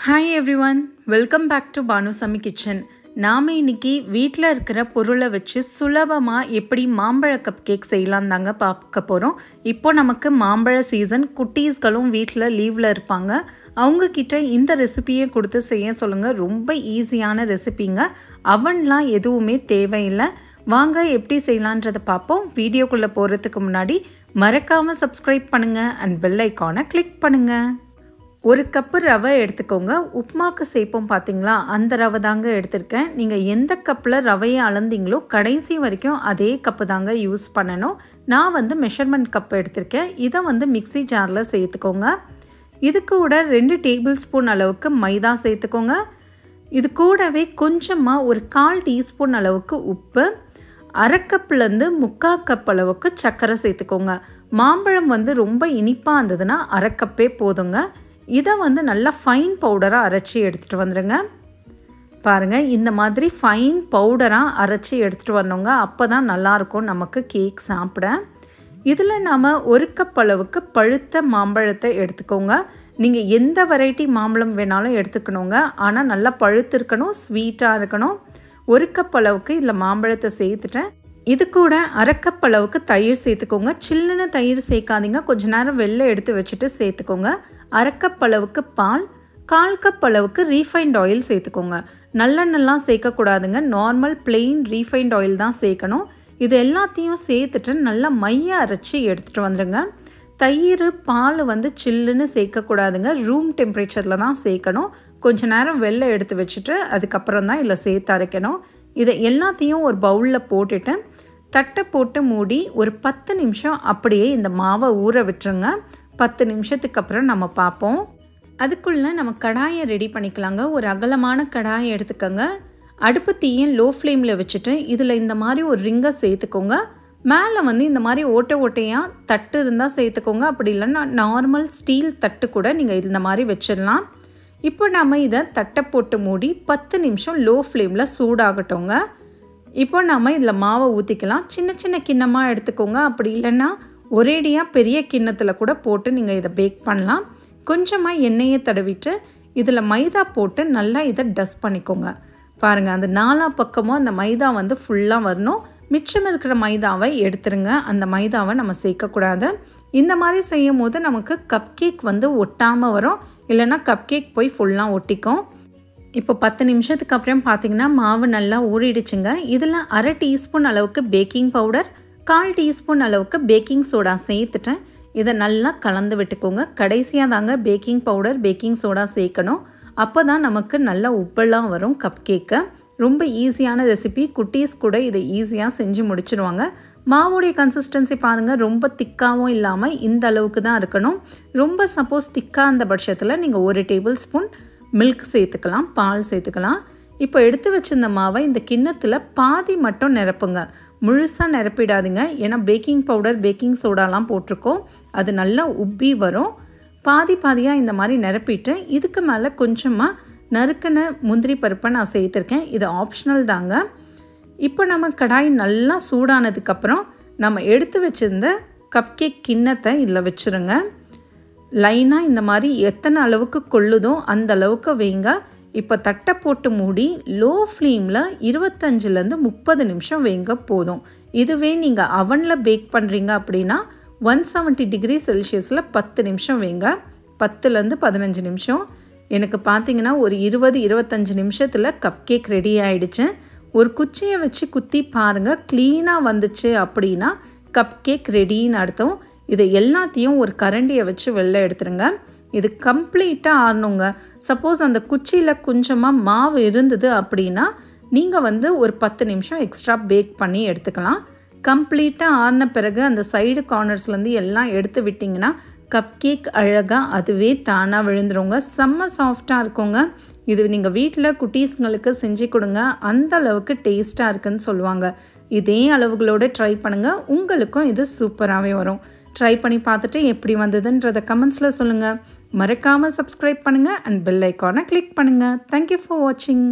Hi everyone, welcome back to Banusami Kitchen. நாம இன்னைக்கு வீட்ல இருக்கிற பொருளை வச்சு சுலபமா எப்படி மாம்பழ கப் கேக் செய்யலாம் தாங்க பார்க்க போறோம். இப்போ நமக்கு மாம்பழ சீசன், குட்டீஸ்களும் வீட்ல லீவ்ல இருப்பாங்க. அவங்க கிட்ட இந்த ரெசிபியை கொடுத்து செய்ய சொல்லுங்க. ரொம்ப ஈஸியான ரெசிபிங்க. அவன்லாம் எதுவுமே தேவையில்லை. வாங்க எப்படி செய்யலாம்ன்றதை பார்ப்போம். வீடியோக்குள்ள போறதுக்கு முன்னாடி மறக்காம subscribe பண்ணுங்க and bell icon-ஐ click பண்ணுங்க. ஒரு கப்பு ரவை எடுத்துக்கோங்க. உப்புமாக்கு சேர்ப்போம் பார்த்தீங்களா, அந்த ரவை தாங்க எடுத்திருக்கேன். நீங்கள் எந்த கப்பில் ரவையை அளந்தீங்களோ கடைசி வரைக்கும் அதே கப்பு தாங்க யூஸ் பண்ணணும். நான் மெஷர்மெண்ட் கப் எடுத்திருக்கேன். இதை மிக்ஸி ஜாரில் சேர்த்துக்கோங்க. இது கூட 2 டேபிள் ஸ்பூன் அளவுக்கு மைதா சேர்த்துக்கோங்க. இது கூடவே கொஞ்சமாக ஒரு 1/4 டீஸ்பூன் அளவுக்கு உப்பு, அரை கப்லேருந்து 3/4 கப் அளவுக்கு சர்க்கரை சேர்த்துக்கோங்க. மாம்பழம் ரொம்ப இனிப்பாக இருந்ததுன்னா அரை கப்பே போதுங்க. இதை நல்லா ஃபைன் பவுடராக அரைச்சி எடுத்துகிட்டு வந்துடுங்க. பாருங்கள், இந்த மாதிரி ஃபைன் பவுடராக அரைச்சி எடுத்துகிட்டு வரணுங்க. அப்போ தான் நல்லாயிருக்கும் நமக்கு கேக் சாப்பிட. இதில் நாம் 1 கப் அளவுக்கு பழுத்த மாம்பழத்தை எடுத்துக்கோங்க. நீங்கள் எந்த வெரைட்டி மாம்பழம் வேணாலும் எடுத்துக்கணுங்க. ஆனால் நல்லா பழுத்து இருக்கணும், ஸ்வீட்டாக இருக்கணும். 1 கப் அளவுக்கு இதில் மாம்பழத்தை சேர்த்துட்டேன். இது கூட அரை கப் அளவுக்கு தயிர் சேர்த்துக்கோங்க. சில்லுன்னு தயிர் சேர்க்காதீங்க, கொஞ்சம் நேரம் வெளில எடுத்து வச்சுட்டு சேர்த்துக்கோங்க. அரை கப் அளவுக்கு பால், 1/4 கப் அளவுக்கு ரீஃபைண்ட் ஆயில் சேர்த்துக்கோங்க. நல்லெண்ணெய்லாம் சேர்க்கக்கூடாதுங்க, நார்மல் பிளெயின் ரீஃபைண்ட் ஆயில் தான் சேர்க்கணும். இது எல்லாத்தையும் சேர்த்துட்டு நல்லா மைய அரைச்சி எடுத்துகிட்டு வந்துடுங்க. தயிர் பால் சில்லுன்னு சேர்க்கக்கூடாதுங்க, ரூம் டெம்பரேச்சரில் தான் சேர்க்கணும். கொஞ்சம் நேரம் வெளில எடுத்து வச்சுட்டு அதுக்கப்புறம் தான் இதில் சேர்த்து அரைக்கணும். இதை எல்லாத்தையும் ஒரு பவுலில் போட்டுட்டு தட்டை போட்டு மூடி ஒரு 10 நிமிஷம் அப்படியே இந்த மாவை ஊற விட்டுருங்க. 10 நிமிஷத்துக்கு அப்புறம் நம்ம பார்ப்போம். அதுக்குள்ளே நம்ம கடாயை ரெடி பண்ணிக்கலாங்க. ஒரு அகலமான கடாயை எடுத்துக்கோங்க. அடுப்பு தீயை லோ ஃப்ளேமில் வச்சுட்டு இதில் இந்த மாதிரி ஒரு ரிங்கை சேர்த்துக்கோங்க. மேலே இந்த மாதிரி ஓட்டையாக தட்டு இருந்தால் சேர்த்துக்கோங்க. அப்படி இல்லைன்னா நார்மல் ஸ்டீல் தட்டு கூட நீங்கள் இந்த மாதிரி வச்சிடலாம். இப்போ நம்ம இதை தட்டை போட்டு மூடி 10 நிமிஷம் லோ ஃப்ளேமில் சூடாகட்டோங்க. இப்போ நம்ம இதில் மாவை ஊற்றிக்கலாம். சின்ன சின்ன கிண்ணமாக எடுத்துக்கோங்க. அப்படி இல்லைன்னா ஒரேடியாக பெரிய கிண்ணத்தில் கூட போட்டு நீங்கள் இதை பேக் பண்ணலாம். கொஞ்சமாக எண்ணெயை தடவிட்டு இதில் மைதா போட்டு நல்லா இதை டஸ்ட் பண்ணிக்கோங்க. பாருங்கள், அந்த 4 பக்கமும் அந்த மைதா ஃபுல்லாக வரணும். மிச்சம் இருக்கிற மைதாவை எடுத்துருங்க. அந்த மைதாவை நம்ம சேர்க்கக்கூடாது. இந்த மாதிரி செய்யும் போது நமக்கு கப் கேக் ஒட்டாமல் வரும், இல்லைன்னா கப் கேக் போய் ஃபுல்லாக ஒட்டிக்கும். இப்போ 10 நிமிஷத்துக்கு அப்புறம் பார்த்திங்கன்னா மாவு நல்லா ஊறிடுச்சுங்க. இதில் அரை டீஸ்பூன் அளவுக்கு பேக்கிங் பவுடர், 1/4 டீஸ்பூன் அளவுக்கு பேக்கிங் சோடா சேர்த்துட்டேன். இதை நல்லா கலந்து விட்டுக்கோங்க. கடைசியாக தாங்க பேக்கிங் பவுடர் பேக்கிங் சோடா சேர்க்கணும். அப்போ தான் நமக்கு நல்லா உப்பெல்லாம் வரும் கப் கேக்கு. ரொம்ப ஈஸியான ரெசிபி, குட்டீஸ் கூட இதை ஈஸியாக செஞ்சு முடிச்சிடுவாங்க. மாவுடைய கன்சிஸ்டன்சி பாருங்கள், ரொம்ப திக்காகவும் இல்லாமல் இந்த அளவுக்கு தான் இருக்கணும். ரொம்ப சப்போஸ் திக்காக அந்த பட்சத்தில் நீங்கள் 1 டேபிள் ஸ்பூன் மில்க் சேர்த்துக்கலாம், பால் சேர்த்துக்கலாம். இப்போ எடுத்து வச்சிருந்த மாவை இந்த கிண்ணத்தில் பாதி மட்டும் நிரப்புங்க. முழுசாக நிரப்பிடாதீங்க, ஏன்னா பேக்கிங் பவுடர் பேக்கிங் சோடாலாம் போட்டிருக்கோம். அது நல்லா உப்பி வரும். பாதி பாதியாக இந்த மாதிரி நிரப்பிட்டு இதுக்கு மேலே கொஞ்சமாக நறுக்கின முந்திரி பருப்பை நான் சேர்த்துருக்கேன். இது ஆப்ஷனல் தாங்க. இப்போ நம்ம கடாய் நல்லா சூடானதுக்கப்புறம் நம்ம எடுத்து வச்சுருந்த கப் கேக் கிண்ணத்தை இதில் வச்சுருங்க. லைனாக இந்த மாதிரி எத்தனை அளவுக்கு கொள்ளுதோ அந்த அளவுக்கு வைங்க. இப்போ தட்டை போட்டு மூடி லோ ஃப்ளேமில் 25லேருந்து 30 நிமிஷம் வைங்க போதும். இதுவே நீங்கள் அவனில் பேக் பண்ணுறீங்க அப்படின்னா 170 டிகிரி செல்சியஸில் 10 நிமிஷம் வைங்க. 10லேருந்து 15 நிமிஷம். எனக்கு பார்த்தீங்கன்னா ஒரு 20-25 நிமிஷத்தில் கப் கேக் ரெடி ஆகிடுச்சு. ஒரு குச்சியை வச்சு குத்தி பாருங்கள், க்ளீனாக வந்துச்சு அப்படின்னா கப் கேக் ரெடின்னு அர்த்தம். இதை எல்லாத்தையும் ஒரு கரண்டியை வச்சு வெளில எடுத்துருங்க. இது கம்ப்ளீட்டாக ஆறணுங்க. சப்போஸ் அந்த குச்சியில் கொஞ்சமாக மாவு இருந்தது அப்படின்னா நீங்கள் ஒரு 10 நிமிஷம் எக்ஸ்ட்ரா பேக் பண்ணி எடுத்துக்கலாம். கம்ப்ளீட்டாக ஆறின பிறகு அந்த சைடு கார்னர்ஸ்லேருந்து எல்லாம் எடுத்து விட்டிங்கன்னா கப் கேக் அழகாக அதுவே தானாக விழுந்துருங்க. செம்ம சாஃப்டாக இருக்குங்க. இது நீங்கள் வீட்டில் குட்டீஸ்ங்களுக்கு செஞ்சு கொடுங்க, அந்த அளவுக்கு டேஸ்ட்டாக இருக்குன்னு சொல்லுவாங்க. இதே அளவுகளோடு ட்ரை பண்ணுங்கள், உங்களுக்கும் இது சூப்பராகவே வரும். ட்ரை பண்ணி பார்த்துட்டு எப்படி வந்ததுன்றதை கமெண்ட்ஸில் சொல்லுங்கள். மறக்காமல் சப்ஸ்கிரைப் பண்ணுங்கள் அண்ட் பெல் ஐக்கானை கிளிக் பண்ணுங்கள். தேங்க்யூ ஃபார் வாட்சிங்.